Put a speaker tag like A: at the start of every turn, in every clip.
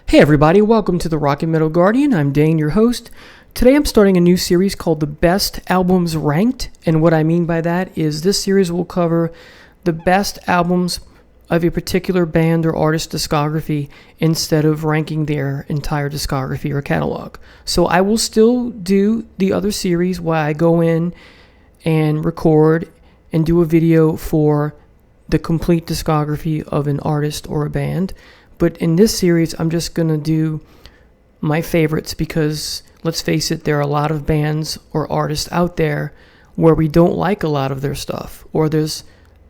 A: Hey everybody, welcome to the Rock and Metal Guardian. I'm Dane, your host. Today I'm starting a new series called The Best Albums Ranked, and what I mean by that is this series will cover the best albums of a particular band or artist discography instead of ranking their entire discography or catalog. So I will still do the other series where I go in and record and do a video for the complete discography of an artist or a band. But in this series, I'm just going to do my favorites because, let's face it, there are a lot of bands or artists out there where we don't like a lot of their stuff, or there's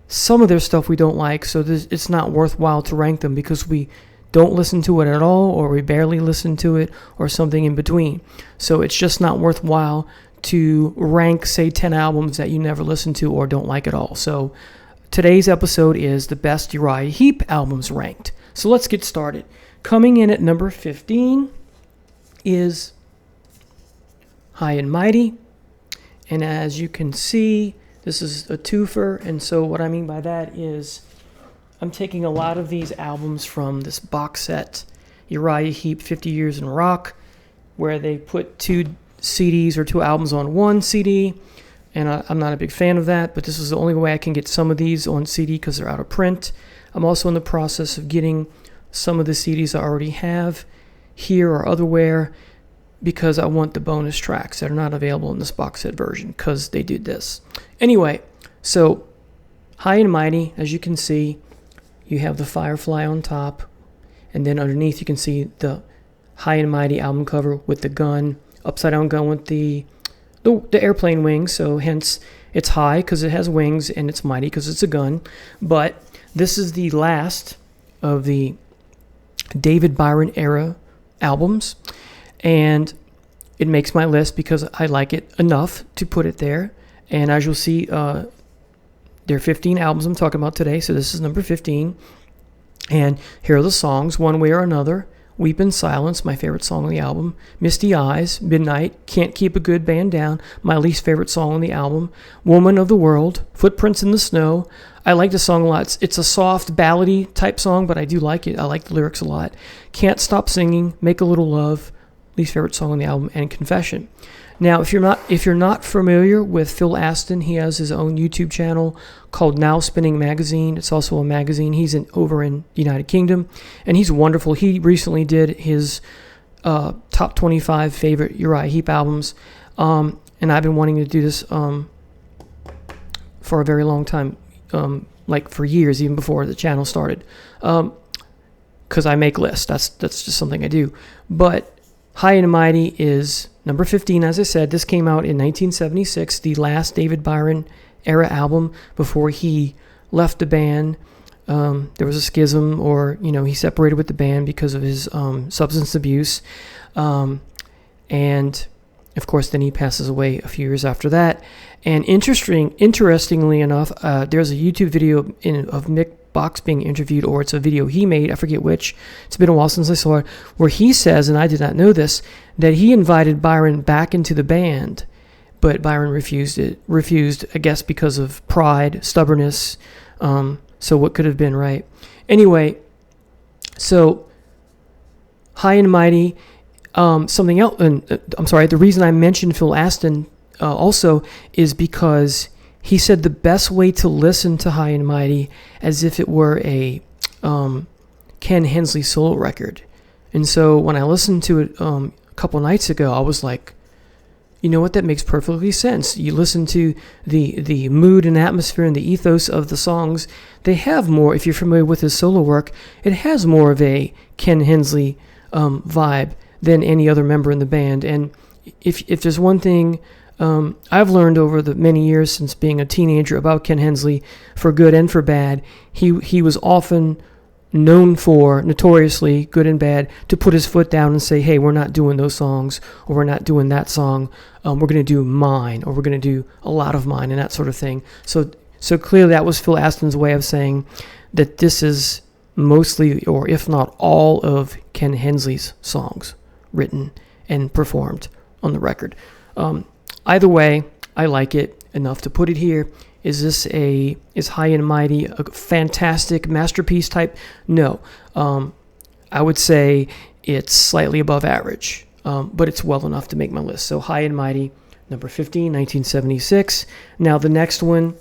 A: some of their stuff we don't like, so it's not worthwhile to rank them because we don't listen to it at all, or we barely listen to it, or something in between. So it's just not worthwhile to rank, say, 10 albums that you never listen to or don't like at all. So today's episode is the best Uriah Heep albums ranked. So let's get started. Coming in at number 15 is High and Mighty. And as you can see, this is a twofer. And so what I mean by that is I'm taking a lot of these albums from this box set, Uriah Heep 50 Years in Rock, where they put two CDs or two albums on one CD. And I'm not a big fan of that, but this is the only way I can get some of these on CD because they're out of print. I'm also in the process of getting some of the CDs I already have here or otherwhere because I want the bonus tracks that are not available in this box set version because they did this. Anyway, so High and Mighty, as you can see, you have the Firefly on top, and then underneath you can see the High and Mighty album cover with the gun, upside down gun with the airplane wings, so hence it's high because it has wings and it's mighty because it's a gun. But this is the last of the David Byron era albums, and it makes my list because I like it enough to put it there. And as you'll see, there are 15 albums I'm talking about today, so this is number 15. And here are the songs, One Way or Another, Weep in Silence, my favorite song on the album, Misty Eyes, Midnight, Can't Keep a Good Band Down, my least favorite song on the album, Woman of the World, Footprints in the Snow. I like the song a lot. It's a soft, ballady type song, but I do like it. I like the lyrics a lot. Can't Stop Singing, Make a Little Love, least favorite song on the album, and Confession. Now, if you're not familiar with Phil Aston, he has his own YouTube channel called Now Spinning Magazine. It's also a magazine. He's over in the United Kingdom, and he's wonderful. He recently did his top 25 favorite Uriah Heep albums, and I've been wanting to do this for a very long time, like for years, even before the channel started, because I make lists. That's just something I do. But High and Mighty is number 15, as I said. This came out in 1976, the last David Byron era album before he left the band. There was a schism, or he separated with the band because of his substance abuse, and of course then he passes away a few years after that. And interestingly enough, there's a YouTube video of Mick Box being interviewed, or it's a video he made, I forget which, it's been a while since I saw it, where he says, and I did not know this, that he invited Byron back into the band, but Byron refused, I guess because of pride, stubbornness, so what could have been, right? Anyway, so High and Mighty, something else, and I'm sorry, the reason I mentioned Phil Aston also is because he said the best way to listen to High and Mighty as if it were a Ken Hensley solo record. And so when I listened to it a couple nights ago, I was like, you know what, that makes perfectly sense. You listen to the mood and atmosphere and the ethos of the songs, they have more, if you're familiar with his solo work, it has more of a Ken Hensley vibe than any other member in the band. And if there's one thing I've learned over the many years since being a teenager about Ken Hensley, for good and for bad, he was often known for, notoriously, good and bad, to put his foot down and say, hey, we're not doing those songs, or we're not doing that song, we're going to do mine, or we're going to do a lot of mine, and that sort of thing. So clearly that was Phil Aston's way of saying that this is mostly, or if not all, of Ken Hensley's songs written and performed on the record. Either way, I like it enough to put it here. Is High and Mighty a fantastic masterpiece type? No. I would say it's slightly above average, but it's well enough to make my list. So High and Mighty, number 15, 1976. Now the next one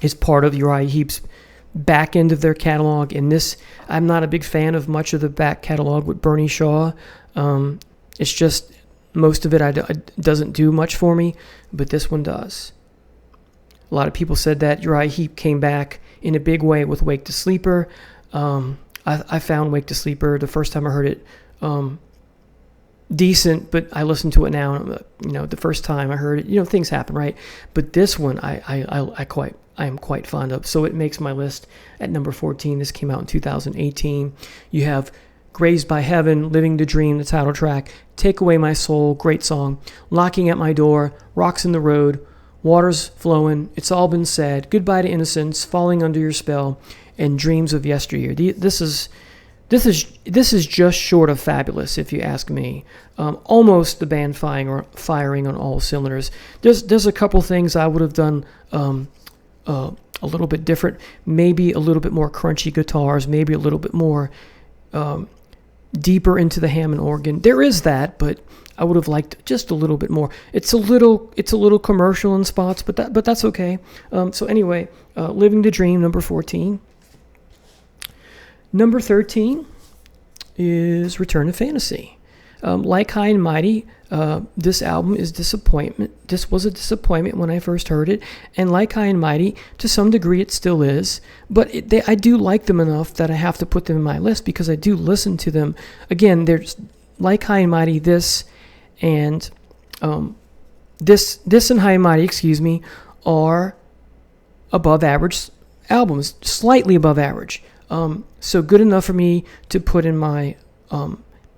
A: is part of Uriah Heep's back end of their catalog, and this, I'm not a big fan of much of the back catalog with Bernie Shaw. It's just most of it doesn't do much for me, but this one does. A lot of people said that Uriah Heep came back in a big way with Wake to Sleeper. I found Wake to Sleeper the first time I heard it decent, but I listen to it now. The first time I heard it, things happen, right? But this one I am quite fond of. So it makes my list at number 14. This came out in 2018. You have Grazed by Heaven, Living the Dream, the title track, Take Away My Soul, great song, Knocking at My Door, Rocks in the Road, Waters Flowing, It's All Been Said, Goodbye to Innocence, Falling Under Your Spell, and Dreams of Yesteryear. This is just short of fabulous, if you ask me. Almost the band firing on all cylinders. There's a couple things I would have done a little bit different. Maybe a little bit more crunchy guitars. Maybe a little bit more deeper into the Hammond organ. There is that, but I would have liked just a little bit more. It's a little commercial in spots, but that's okay. So anyway, Living the Dream, number 14. Number 13 is Return to Fantasy. Like High and Mighty, this album is disappointment. This was a disappointment when I first heard it, and like High and Mighty, to some degree it still is, but I do like them enough that I have to put them in my list because I do listen to them. Again, there's like High and Mighty, this and this and High and Mighty, are above average albums, slightly above average. So good enough for me to put in my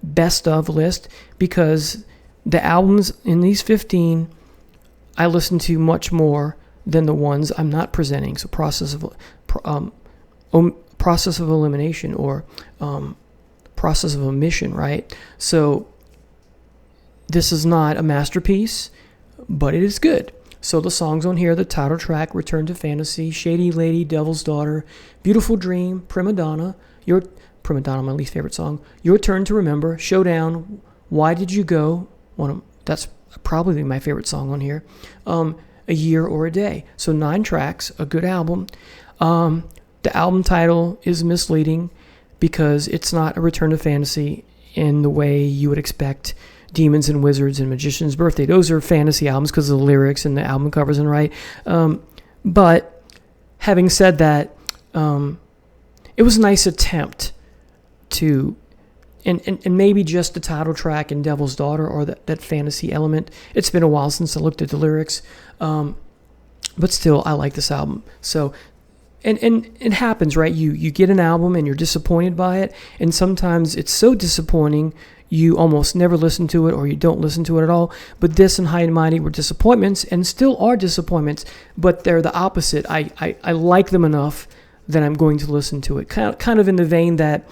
A: best of list, because the albums in these 15 I listen to much more than the ones I'm not presenting. So process of elimination or process of omission, right? So this is not a masterpiece, but it is good. So the songs on here, the title track, Return to Fantasy, Shady Lady, Devil's Daughter, Beautiful Dream, Prima Donna, my least favorite song, Your Turn to Remember, Showdown, Why Did You Go? That's probably my favorite song on here. A Year or a Day. So 9 tracks, a good album. The album title is misleading because it's not a return to fantasy in the way you would expect Demons and Wizards and Magician's Birthday. Those are fantasy albums because of the lyrics and the album covers and right. But having said that, it was a nice attempt to, and maybe just the title track and Devil's Daughter or that fantasy element. It's been a while since I looked at the lyrics, but still, I like this album. So, and it happens, right? You get an album and you're disappointed by it, and sometimes it's so disappointing you almost never listen to it or you don't listen to it at all. But this and High and Mighty were disappointments and still are disappointments, but they're the opposite. I like them enough that I'm going to listen to it. Kind of in the vein that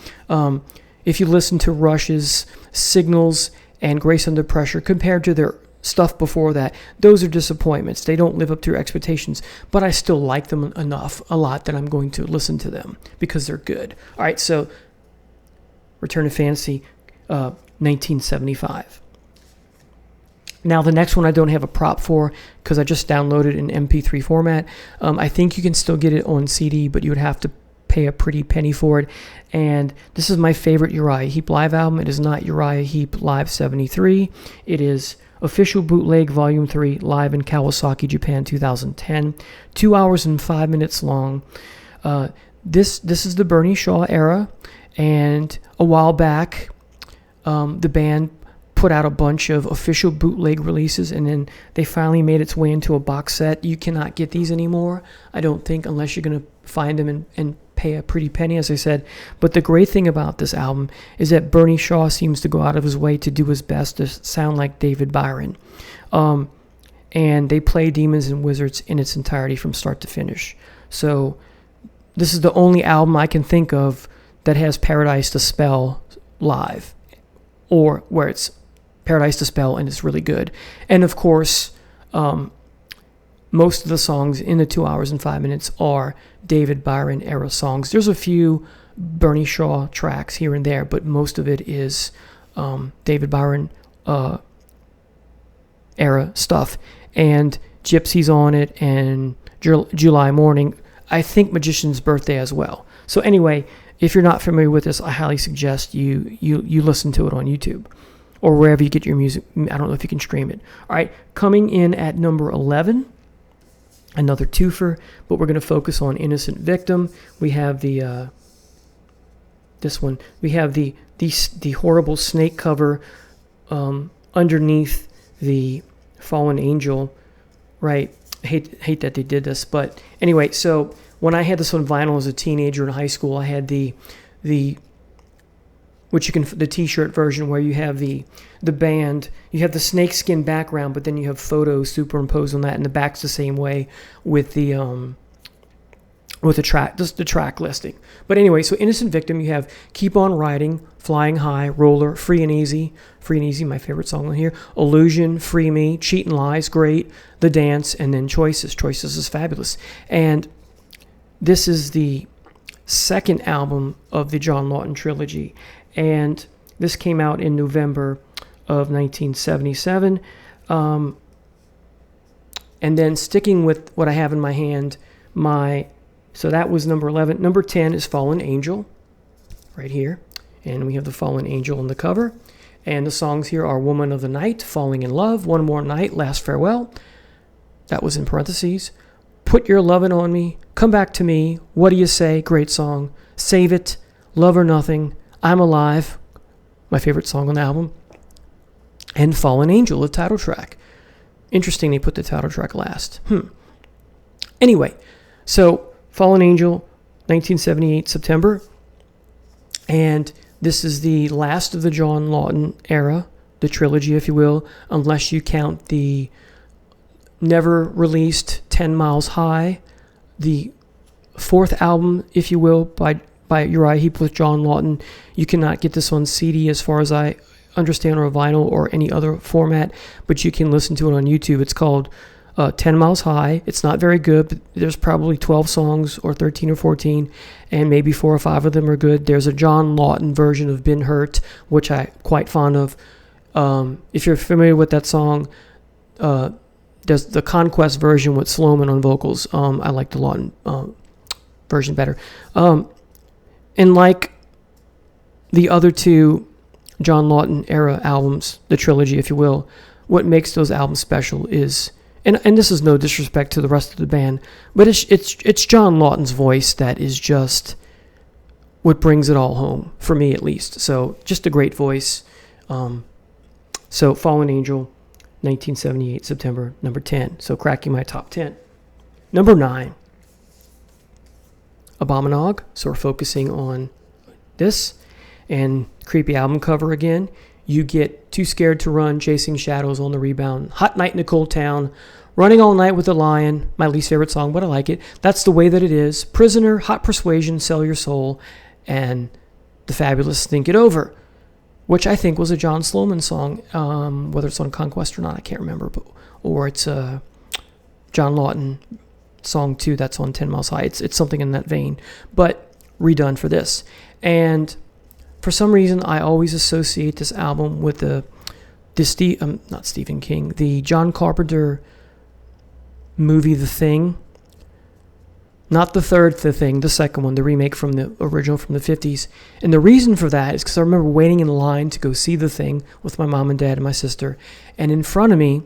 A: if you listen to Rush's Signals and Grace Under Pressure compared to their stuff before that, those are disappointments. They don't live up to your expectations, but I still like them a lot that I'm going to listen to them because they're good. All right, so Return to Fantasy, 1975. Now, the next one I don't have a prop for because I just downloaded in MP3 format. I think you can still get it on CD, but you would have to pay a pretty penny for it. And this is my favorite Uriah Heep live album. It is not Uriah Heep Live 73. It is Official Bootleg Volume 3, live in Kawasaki, Japan, 2010. 2 hours and 5 minutes long. This is the Bernie Shaw era, and a while back, the band put out a bunch of official bootleg releases, and then they finally made its way into a box set. You cannot get these anymore, I don't think, unless you're going to find them and pay a pretty penny, as I said. But the great thing about this album is that Bernie Shaw seems to go out of his way to do his best to sound like David Byron. And they play Demons and Wizards in its entirety from start to finish. So this is the only album I can think of that has Paradise to Spell live, or where it's Paradise to Spell and it's really good. And of course, most of the songs in the 2 hours and 5 minutes are David Byron era songs. There's a few Bernie Shaw tracks here and there, but most of it is David Byron era stuff. And Gypsy's on it, and July Morning. I think Magician's Birthday as well. So anyway, if you're not familiar with this, I highly suggest you listen to it on YouTube or wherever you get your music. I don't know if you can stream it. All right, coming in at number 11, another twofer, but we're going to focus on Innocent Victim. We have the this one. We have the horrible snake cover underneath the Fallen Angel, right? Hate that they did this, but anyway, so when I had this on vinyl as a teenager in high school, I had the t-shirt version where you have the band, you have the snakeskin background, but then you have photos superimposed on that, and the back's the same way with the track, just the track listing. But anyway, so Innocent Victim, you have Keep On Riding, Flying High, Roller, Free and Easy, my favorite song on here, Illusion, Free Me, Cheat and Lies, great, The Dance, and then Choices. Choices is fabulous. And this is the second album of the John Lawton trilogy, and this came out in November of 1977. And then sticking with what I have in my hand, so that was number 11. Number 10 is Fallen Angel, right here. And we have the Fallen Angel on the cover. And the songs here are Woman of the Night, Falling in Love, One More Night, Last Farewell. That was in parentheses. Put Your Lovin' on Me, Come Back to Me, What Do You Say, great song. Save It, Love or Nothing, I'm Alive, my favorite song on the album. And Fallen Angel, the title track. Interesting they put the title track last. Anyway, so Fallen Angel, 1978, September. And this is the last of the John Lawton era, the trilogy, if you will, unless you count the never released 10 Miles High, the fourth album, if you will, by Uriah Heep with John Lawton. You cannot get this on CD as far as I understand, or vinyl, or any other format, but you can listen to it on YouTube. It's called 10 Miles High. It's not very good, but there's probably 12 songs, or 13 or 14, and maybe 4 or 5 of them are good. There's a John Lawton version of Been Hurt, which I'm quite fond of. If you're familiar with that song, there's the Conquest version with Sloman on vocals. I like the Lawton version better. And like the other two John Lawton era albums, the trilogy, if you will, what makes those albums special is, and this is no disrespect to the rest of the band, but it's John Lawton's voice that is just what brings it all home, for me at least. So just a great voice. So Fallen Angel, 1978, September, number 10. So cracking my top 10. Number 9, Abominog. So we're focusing on this. And creepy album cover again. You get Too Scared to Run, Chasing Shadows on the rebound. Hot Night in a Cold Town. Running All Night with a Lion. My least favorite song, but I like it. That's the Way That It Is. Prisoner, Hot Persuasion, Sell Your Soul. And the fabulous Think It Over, which I think was a John Sloman song. Whether it's on Conquest or not, I can't remember. Or it's a John Lawton song too that's on 10 Miles High. It's something in that vein, but redone for this. And for some reason, I always associate this album with not Stephen King, the John Carpenter movie The Thing. Not the third The Thing, the second one, the remake from the original from the 50s. And the reason for that is because I remember waiting in line to go see The Thing with my mom and dad and my sister. And in front of me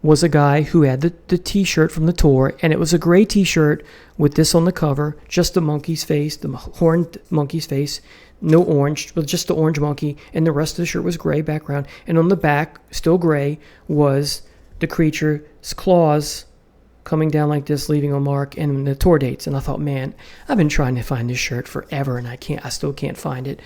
A: was a guy who had the t-shirt from the tour, and it was a gray t-shirt with this on the cover, just the monkey's face, the horned monkey's face, no orange, but just the orange monkey, and the rest of the shirt was gray background. And on the back, still gray, was the creature's claws coming down like this, leaving a mark, and the tour dates. And I thought, man, I've been trying to find this shirt forever, and I still can't find it.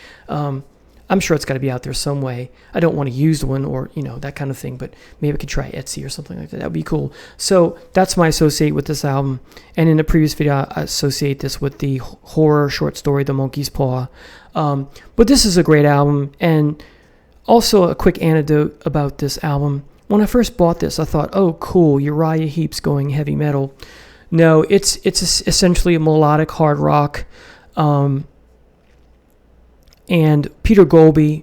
A: I'm sure it's got to be out there some way. I don't want to use one or, that kind of thing, but maybe I could try Etsy or something like that. That would be cool. So that's my associate with this album. And in the previous video, I associate this with the horror short story, The Monkey's Paw. But this is a great album. And also a quick anecdote about this album. When I first bought this, I thought, oh, cool, Uriah Heep's going heavy metal. No, it's essentially a melodic hard rock. And Peter Golby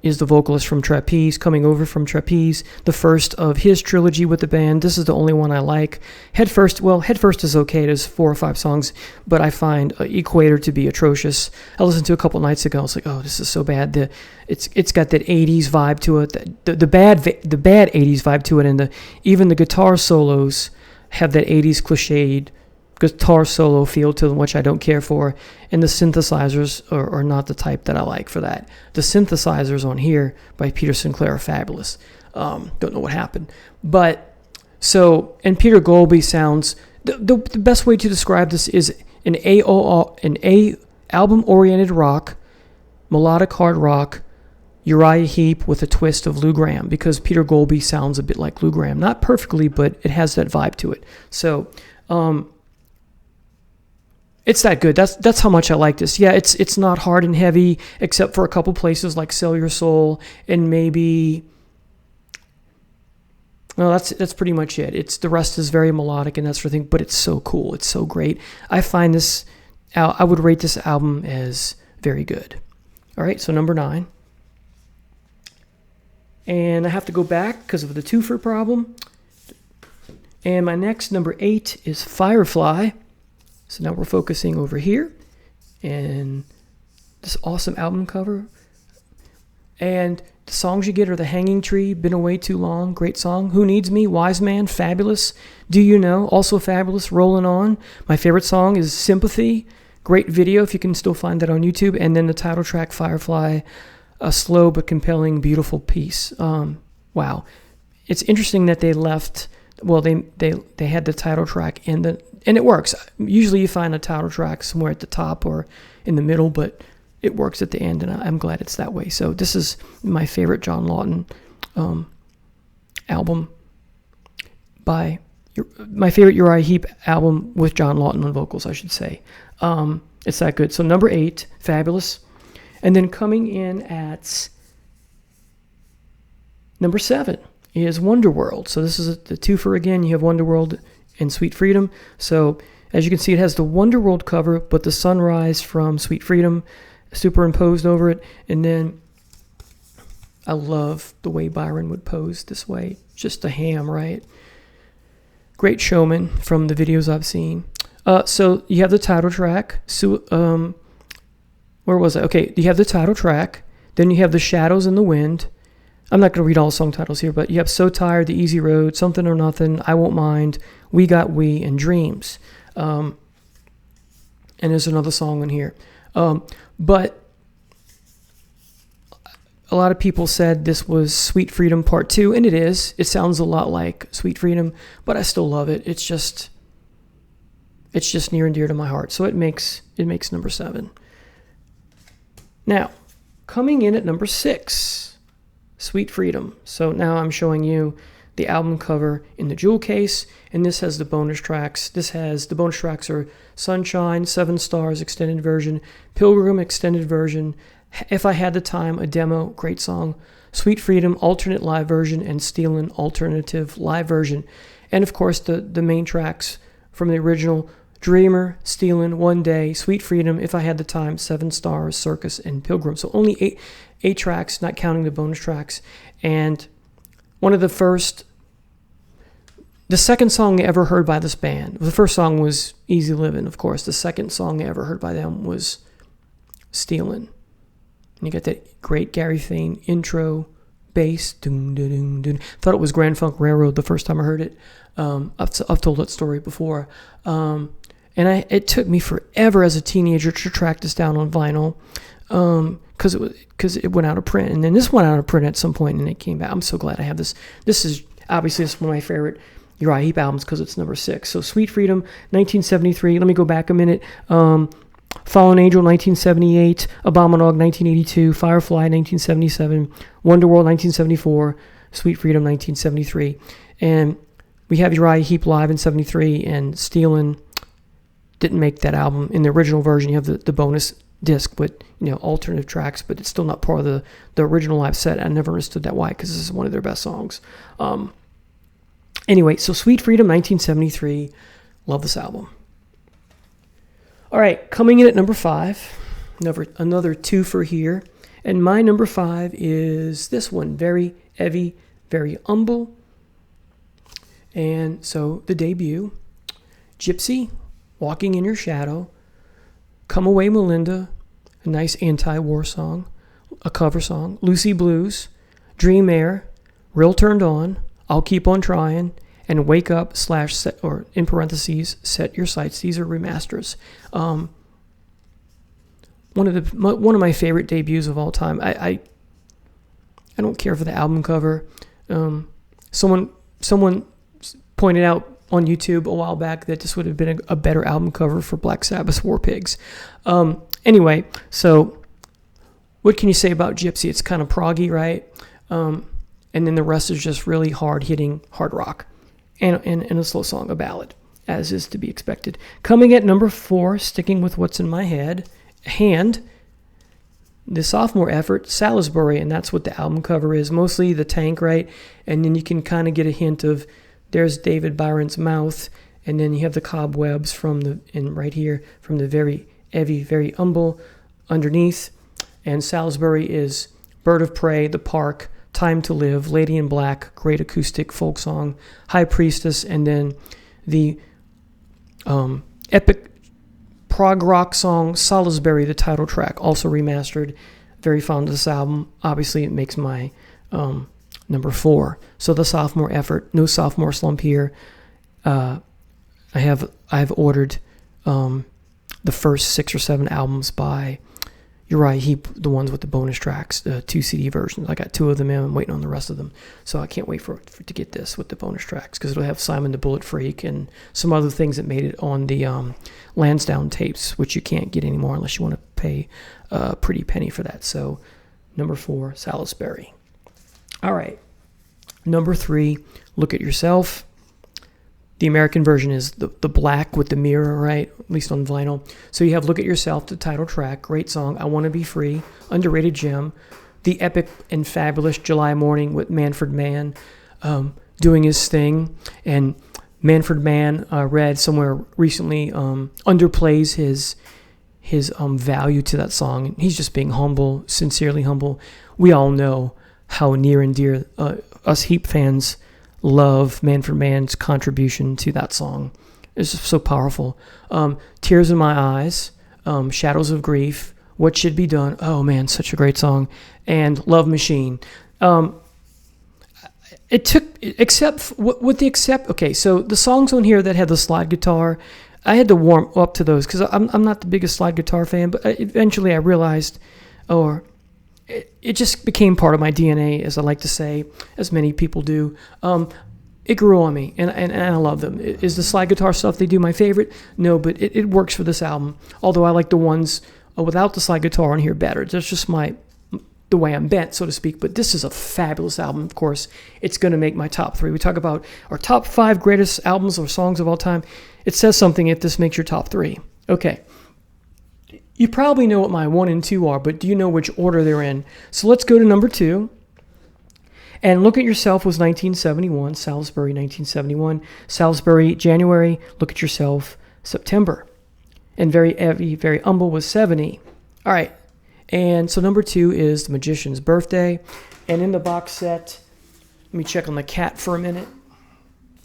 A: is the vocalist from Trapeze, coming over from Trapeze, the first of his trilogy with the band. This is the only one I like. Head First is okay. There's 4 or 5 songs, but I find Equator to be atrocious. I listened to it a couple nights ago. I was like, oh, this is so bad. It's got that 80s vibe to it, the bad 80s vibe to it, and even the guitar solos have that 80s cliched guitar solo feel to them, which I don't care for, and the synthesizers are not the type that I like for that. The synthesizers on here by Peter Sinclair are fabulous. Don't know what happened, but and Peter Golby sounds. The best way to describe this is an album oriented rock, melodic hard rock, Uriah Heep with a twist of Lou Gramm, because Peter Golby sounds a bit like Lou Gramm, not perfectly, but it has that vibe to it. So. It's that good. That's how much I like this. Yeah, it's not hard and heavy, except for a couple places like Sell Your Soul and maybe. Well, that's pretty much it. The rest is very melodic and that sort of thing, but it's so cool. It's so great. I find this. I would rate this album as very good. All right, so number 9. And I have to go back because of the twofer problem. And my next, number 8, is Firefly. So now we're focusing over here, and this awesome album cover. And the songs you get are The Hanging Tree, Been Away Too Long, great song. Who Needs Me, Wise Man, fabulous. Do You Know, also fabulous. Rolling On. My favorite song is Sympathy, great video if you can still find that on YouTube. And then the title track, Firefly, a slow but compelling, beautiful piece. Wow. It's interesting that they left. Well, they had the title track and it works. Usually you find a title track somewhere at the top or in the middle, but it works at the end, and I'm glad it's that way. So this is my favorite John Lawton album my favorite Uriah Heep album with John Lawton on vocals, I should say. It's that good. So number 8, fabulous. And then coming in at number 7 is Wonderworld. So this is the twofer again. You have Wonderworld and Sweet Freedom. So as you can see, it has the Wonderworld cover, but the sunrise from Sweet Freedom superimposed over it. And then I love the way Byron would pose this way. Just a ham, right? Great showman from the videos I've seen. So you have the title track. Where was I? Okay, you have the title track. Then you have The Shadows in the Wind. I'm not going to read all the song titles here, but you have So Tired, The Easy Road, Something or Nothing, I Won't Mind, We Got We, and Dreams. And there's another song in here. But a lot of people said this was Sweet Freedom Part 2, and it is. It sounds a lot like Sweet Freedom, but I still love it. It's just near and dear to my heart. So it makes number 7. Now, coming in at number 6. Sweet Freedom. So now I'm showing you the album cover in the jewel case, and this has the bonus tracks. The bonus tracks are Sunshine, 7 Stars extended version, Pilgrim extended version, If I Had the Time, a demo, great song, Sweet Freedom alternate live version, and Stealin' alternative live version. And of course the main tracks from the original: Dreamer, Stealin', One Day, Sweet Freedom, If I Had the Time, 7 Stars, Circus, and Pilgrim. So only 8 tracks, not counting the bonus tracks. And the second song I ever heard by this band, the first song was Easy Livin', of course. The second song I ever heard by them was Stealin'. And you got that great Gary Thane intro, bass, dun, dun, dun, dun. Thought it was Grand Funk Railroad the first time I heard it. I've told that story before. And it took me forever as a teenager to track this down on vinyl. Because it went out of print, and then this went out of print at some point, and it came back. I'm so glad I have this. This is obviously one of my favorite Uriah Heep albums because it's number 6. So Sweet Freedom, 1973. Let me go back a minute. Fallen Angel, 1978. Abominog, 1982. Firefly, 1977. Wonderworld, 1974. Sweet Freedom, 1973. And we have Uriah Heep live in 73, and Stealin' didn't make that album. In the original version, you have the bonus disc with alternative tracks, but it's still not part of the original live set. I never understood that why, because this is one of their best songs. Anyway, so Sweet Freedom, 1973. Love this album. All right, coming in at number 5. another twofer here. And my number 5 is this one, very heavy, very humble. And so the debut, Gypsy, Walking in Your Shadow, Come Away Melinda, a nice anti-war song, a cover song, Lucy Blues, Dream Air, Real Turned On, I'll Keep on Trying, and Wake Up / set, or in parentheses, Set Your Sights. These are remasters. One of my favorite debuts of all time. I don't care for the album cover. Someone pointed out on YouTube a while back that this would have been a better album cover for Black Sabbath's War Pigs. Anyway, so what can you say about Gypsy? It's kind of proggy, right? And then the rest is just really hard-hitting hard rock and a slow song, a ballad, as is to be expected. Coming at number 4, sticking with what's in my head, Hand, the sophomore effort, Salisbury, and that's what the album cover is, mostly the tank, right? And then you can kind of get a hint of, there's David Byron's mouth, and then you have the cobwebs right here, from the very heavy, very humble underneath. And Salisbury is Bird of Prey, The Park, Time to Live, Lady in Black, great acoustic folk song, High Priestess, and then the epic prog rock song Salisbury, the title track, also remastered. Very fond of this album. Obviously, it makes my number 4. So the sophomore effort, no sophomore slump here. I've ordered the first 6 or 7 albums by Uriah Heep, the ones with the bonus tracks, the 2 CD versions. I got 2 of them in. I'm waiting on the rest of them. So I can't wait to get this with the bonus tracks, because it'll have Simon the Bullet Freak and some other things that made it on the Lansdowne tapes, which you can't get anymore unless you want to pay a pretty penny for that. So number 4, Salisbury. All right. Number 3, Look at Yourself. The American version is the black with the mirror, right? At least on vinyl. So you have Look at Yourself, the title track. Great song. I Want to Be Free. Underrated gem. The epic and fabulous July Morning with Manfred Mann doing his thing. And Manfred Mann, read somewhere recently, underplays his value to that song. He's just being humble, sincerely humble. We all know how near and dear us Heap fans love Manfred Mann's contribution to that song. It's just so powerful. Tears in My Eyes, Shadows of Grief, What Should Be Done. Oh man, such a great song. And Love Machine. Okay, so the songs on here that had the slide guitar, I had to warm up to those because I'm not the biggest slide guitar fan, but eventually I realized, it just became part of my DNA, as I like to say, as many people do. It grew on me, and I love them. Is the slide guitar stuff they do my favorite? No, but it works for this album, although I like the ones without the slide guitar on here better. That's just the way I'm bent, so to speak. But this is a fabulous album, of course. It's going to make my top 3. We talk about our top 5 greatest albums or songs of all time. It says something if this makes your top 3. Okay. You probably know what my 1 and 2 are, but do you know which order they're in? So let's go to number 2. And Look at Yourself was 1971, Salisbury 1971. Salisbury, January, Look at Yourself, September. And Very Heavy, Very Humble was 70. All right. And so number 2 is The Magician's Birthday. And in the box set, let me check on the cat for a minute.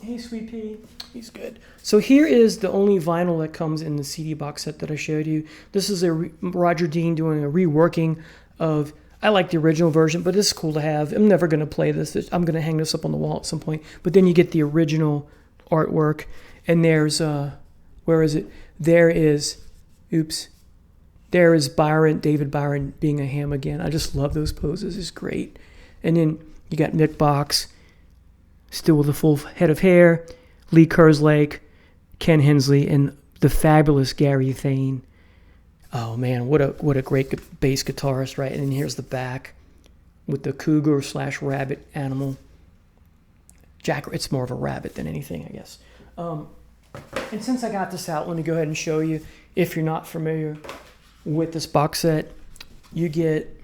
A: Hey, Sweet Pea. He's good. So here is the only vinyl that comes in the CD box set that I showed you. This is Roger Dean doing a reworking of, I like the original version, but it's cool to have. I'm never going to play this. I'm going to hang this up on the wall at some point. But then you get the original artwork. And there's, where is it? There is Byron, David Byron being a ham again. I just love those poses. It's great. And then you got Mick Box, still with a full head of hair, Lee Kerslake, Ken Hensley, and the fabulous Gary Thane. Oh man, what a great bass guitarist, right? And then here's the back with the cougar/rabbit animal. It's more of a rabbit than anything, I guess. And since I got this out, let me go ahead and show you. If you're not familiar with this box set, you get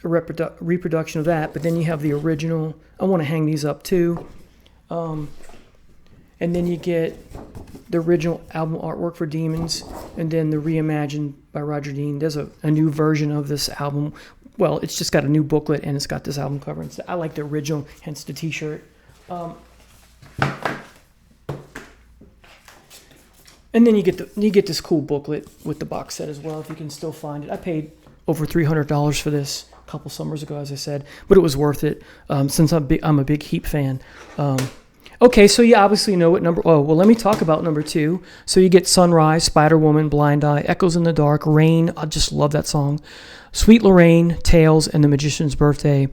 A: a reproduction of that, but then you have the original. I want to hang these up too. And then you get the original album artwork for Demons, and then the reimagined by Roger Dean. There's a new version of this album. Well, it's just got a new booklet, and it's got this album cover. I like the original, hence the T-shirt. And then you get this cool booklet with the box set as well, if you can still find it. I paid over $300 for this a couple summers ago, as I said, but it was worth it since I'm a big Heep fan. Okay, so you obviously know what number... Oh, well, let me talk about number 2. So you get Sunrise, Spider-Woman, Blind Eye, Echoes in the Dark, Rain. I just love that song. Sweet Lorraine, Tales, and The Magician's Birthday.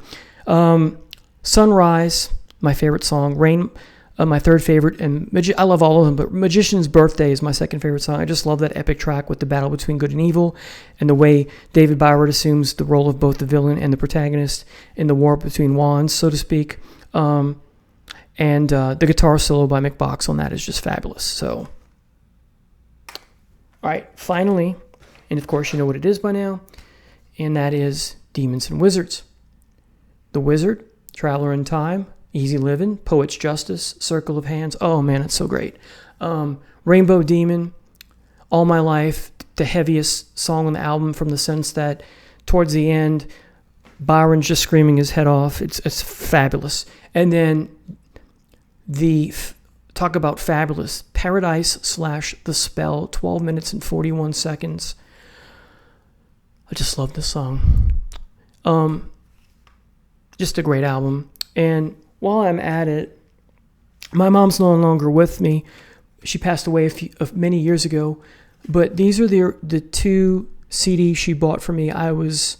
A: Sunrise, my favorite song. Rain, my third favorite. And I love all of them, but Magician's Birthday is my second favorite song. I just love that epic track with the battle between good and evil and the way David Byrd assumes the role of both the villain and the protagonist in the war between wands, so to speak. And the guitar solo by Mick Box on that is just fabulous. So, all right, finally, and of course you know what it is by now, and that is Demons and Wizards. The Wizard, Traveler in Time, Easy Livin', Poet's Justice, Circle of Hands. Oh man, it's so great. Rainbow Demon, All My Life, the heaviest song on the album from the sense that towards the end, Byron's just screaming his head off. It's fabulous. And then talk about fabulous, Paradise / The Spell, 12 minutes and 41 seconds. I just love this song. Just a great album. And while I'm at it, my mom's no longer with me. She passed away many years ago, but these are the 2 CDs she bought for me. I was,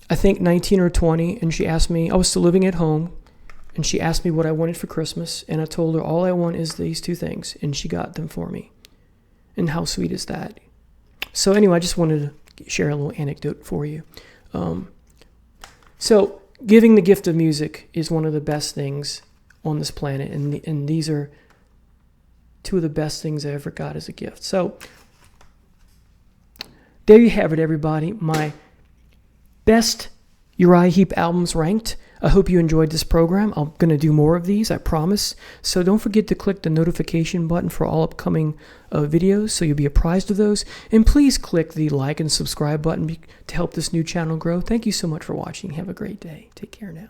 A: I think, 19 or 20, and she asked me, I was still living at home, and she asked me what I wanted for Christmas, and I told her all I want is these 2 things, and she got them for me. And how sweet is that? So anyway, I just wanted to share a little anecdote for you. So giving the gift of music is one of the best things on this planet, and these are 2 of the best things I ever got as a gift. So there you have it, everybody. My best Uriah Heep albums ranked. I hope you enjoyed this program. I'm going to do more of these, I promise. So don't forget to click the notification button for all upcoming videos so you'll be apprised of those. And please click the like and subscribe button to help this new channel grow. Thank you so much for watching. Have a great day. Take care now.